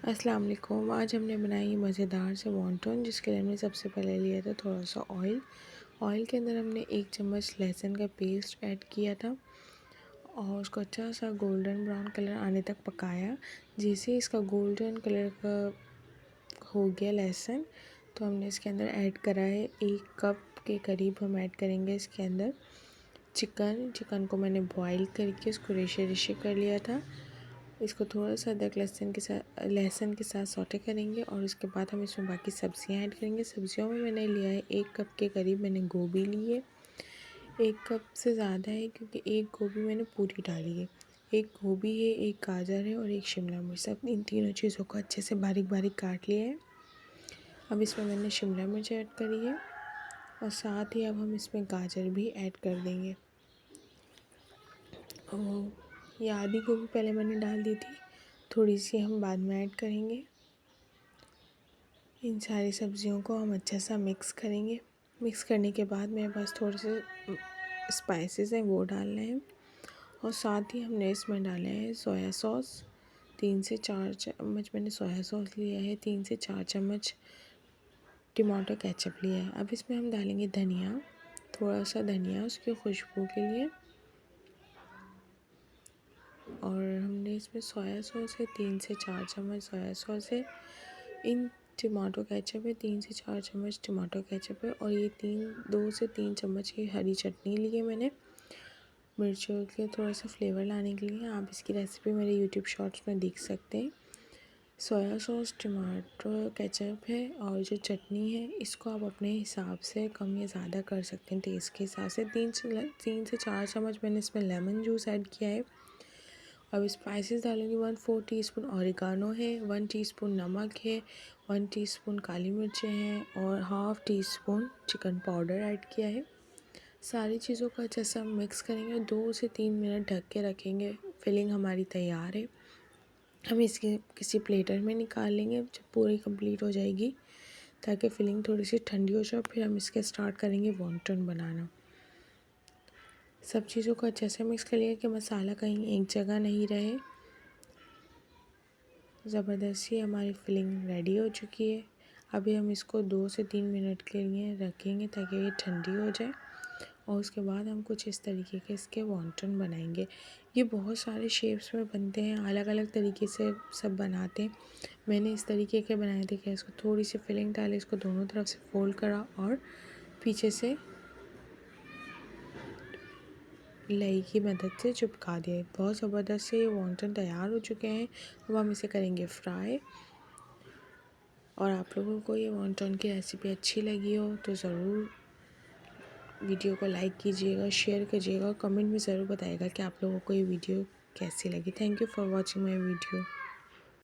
अस्सलाम वालेकुम। आज हमने बनाई मज़ेदार से वॉन्टन, जिसके लिए हमने सबसे पहले लिया था थोड़ा सा ऑयल के अंदर हमने 1 चम्मच लहसुन का पेस्ट ऐड किया था और उसको अच्छा सा गोल्डन ब्राउन कलर आने तक पकाया। जैसे इसका गोल्डन कलर का हो गया लहसुन, तो हमने इसके अंदर ऐड करा है 1 कप के करीब हम ऐड करेंगे इसके अंदर चिकन को मैंने बॉईल करके उसको रेशे कर लिया था। इसको थोड़ा सा अदरक लहसुन के साथ सौटे करेंगे और उसके बाद हम इसमें बाकी सब्जियां ऐड करेंगे। सब्जियों में मैंने लिया है 1 कप के करीब मैंने गोभी ली है। 1 कप से ज़्यादा है क्योंकि 1 गोभी मैंने पूरी डाली है। 1 गोभी है, 1 गाजर है और 1 शिमला मिर्च। सब इन तीनों चीज़ों को अच्छे से बारीक बारीक काट लिया है। अब इसमें मैंने शिमला मिर्च ऐड करी है और साथ ही अब हम इसमें गाजर भी ऐड कर देंगे। और ये आधी गोभी पहले मैंने डाल दी थी, थोड़ी सी हम बाद में ऐड करेंगे। इन सारी सब्जियों को हम अच्छा सा मिक्स करेंगे। मिक्स करने के बाद मेरे पास थोड़े से स्पाइसेस हैं, वो डालने हैं और साथ ही हमने इसमें डाले हैं सोया सॉस। 3 से 4 चम्मच मैंने सोया सॉस लिया है। 3 से 4 चम्मच टमाटो केचप लिया है। अब इसमें हम डालेंगे धनिया, थोड़ा सा धनिया उसकी खुशबू के लिए। और हमने इसमें सोया सॉस है, 3 से 4 चम्मच सोया सॉस है। इन टमाटो केचप है, 3 से 4 चम्मच टमाटो केचप है। और ये 2 से 3 चम्मच की हरी चटनी ली है मैंने, मिर्चों के थोड़ा सा फ्लेवर लाने के लिए। आप इसकी रेसिपी मेरे यूट्यूब शॉर्ट्स में देख सकते हैं। सोया सॉस, टमाटो केचप है और जो चटनी है इसको आप अपने हिसाब से कम या ज़्यादा कर सकते हैं, टेस्ट के हिसाब से। 3 से 4 चम्मच मैंने इसमें लेमन जूस ऐड किया है। अब स्पाइसेस डालूँगी। 1/4 टीस्पून ऑरिगानो है, 1 टीस्पून नमक है, 1 टीस्पून काली मिर्चें हैं और half tea spoon chicken powder add किया है। सारी चीज़ों को अच्छे से हम मिक्स करेंगे। 2 से 3 मिनट ढक के रखेंगे। फिलिंग हमारी तैयार है। हम इसके किसी प्लेटर में निकाल लेंगे जब पूरी कंप्लीट हो जाएगी, ताकि फिलिंग थोड़ी सी ठंडी हो जाए। फिर हम इसके स्टार्ट करेंगे वॉन्टन बनाना। सब चीज़ों को अच्छे से मिक्स कर लिया कि मसाला कहीं एक जगह नहीं रहे। ज़बरदस्ती हमारी फिलिंग रेडी हो चुकी है। अभी हम इसको 2 से 3 मिनट के लिए रखेंगे ताकि ये ठंडी हो जाए और उसके बाद हम कुछ इस तरीके के इसके वॉन्टन बनाएंगे। ये बहुत सारे शेप्स में बनते हैं, अलग अलग तरीके से सब बनाते हैं। मैंने इस तरीके के बनाए थे कि इसको थोड़ी सी फिलिंग डाली, इसको दोनों तरफ से फोल्ड करा और पीछे से लई की मदद से चिपका दिया। बहुत ज़बरदस्त से ये वॉन्टन तैयार हो चुके हैं। अब हम इसे करेंगे फ्राई। और आप लोगों को ये वॉन्टन की रेसिपी अच्छी लगी हो तो ज़रूर वीडियो को लाइक कीजिएगा, शेयर कीजिएगा और कमेंट में ज़रूर बताइएगा कि आप लोगों को ये वीडियो कैसी लगी। Thank you for watching my video.